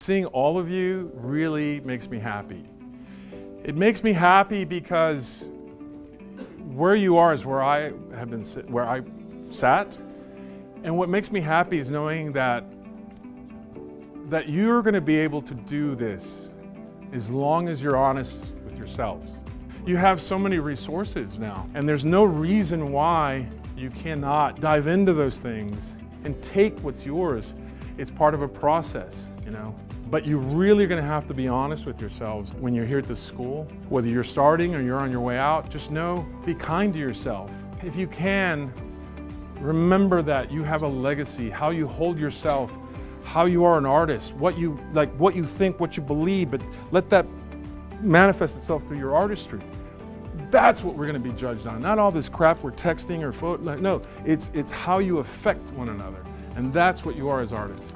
Seeing all of you really makes me happy. It makes me happy because where you are is where I have been, where I sat. And what makes me happy is knowing that you're going to be able to do this as long as you're honest with yourselves. You have so many resources now, and there's no reason why you cannot dive into those things and take what's yours. It's part of a process, you know. But you're really going to have to be honest with yourselves when you're here at this school. Whether you're starting or you're on your way out, just know, be kind to yourself. If you can, remember that you have a legacy, how you hold yourself, how you are an artist, what you think, what you believe, but let that manifest itself through your artistry. That's what we're going to be judged on. Not all this crap we're texting or photo. No, it's how you affect one another. And that's what you are as artists.